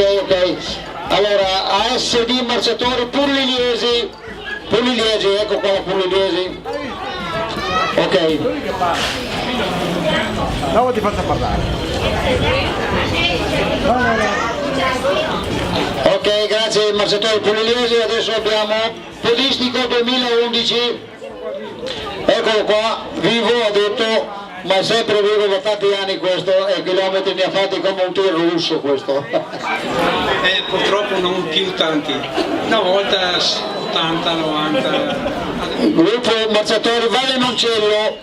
ok. Allora, ASD Marciatori Pugliesi, ecco qua la Pugliesi. Ok. No, ti faccio parlare. Ok, grazie Marciatori Pugliesi. Adesso abbiamo Podistico 2011. Eccolo qua, vivo, ha detto, ma è sempre vivo da tanti anni questo, e chilometri ne ha fatti come un tir russo questo. Purtroppo non più tanti, una volta 80, 90. Gruppo Marciatori Valle Noncello,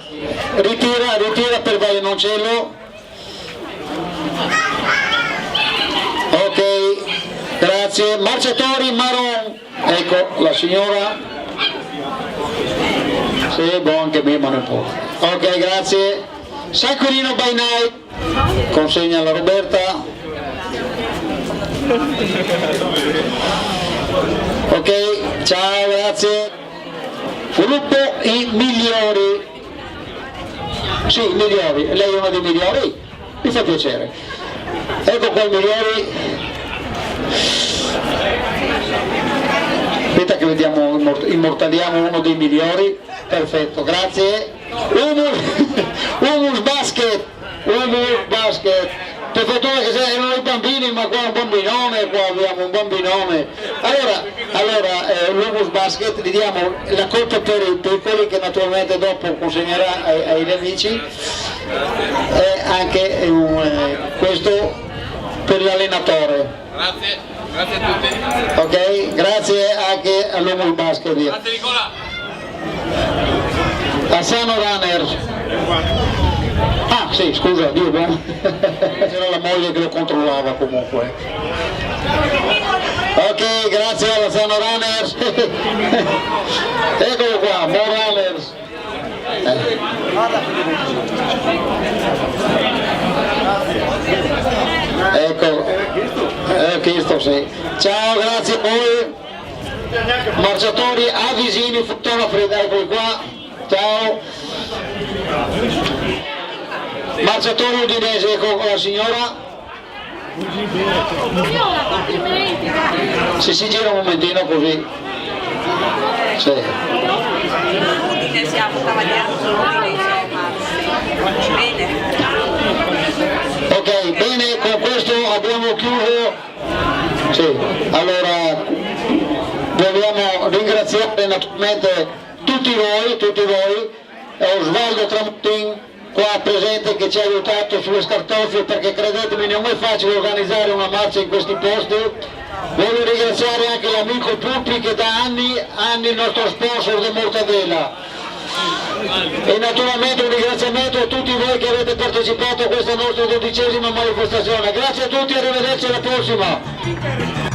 ritira per Valle Noncello. Ok, grazie. Marciatori Maron, ecco la signora. Sì, buon anche me, ma non può. Ok, grazie. San Quirino by Night, consegna alla Roberta. Ok, ciao, grazie. Gruppo I Migliori. Sì, i Migliori, lei è uno dei migliori? Mi fa piacere. Ecco qua i Migliori. Aspetta che vediamo, immortaliamo uno dei migliori. Perfetto, grazie. Humus Basket, per fortuna che erano i bambini, ma qua è un bambinone, qua abbiamo un bambinone. Allora l'Humus Basket, gli diamo la colpa per i piccoli che naturalmente dopo consegnerà ai amici, e anche questo per l'allenatore. Grazie a tutti. Ok, grazie anche all'Humus Basket. Grazie Nicola. Asano Runners. Ah sì, scusa, Dio buono. C'era la moglie che lo controllava comunque. Ok, grazie alla Asano Runners. Eccolo qua, Mo Runners. Ecco, Cristo sì. Ciao, grazie a voi. Marciatori Avisini, fotografi, eccoli qua. Ciao. Marciatori Udinese, ecco la signora. Complimenti, dai. Se si gira un momentino così. Sì. Udinese, bene. Ok, bene, con questo abbiamo chiuso. Sì, allora vogliamo ringraziare naturalmente tutti voi, Osvaldo Tramontin qua presente che ci ha aiutato sulle scartoffie, perché credetemi non è facile organizzare una marcia in questi posti. Voglio ringraziare anche l'amico Puppi che da anni è il nostro sponsor di Mortadella, e naturalmente un ringraziamento a tutti voi che avete partecipato a questa nostra 12ª manifestazione. Grazie a tutti, arrivederci alla prossima.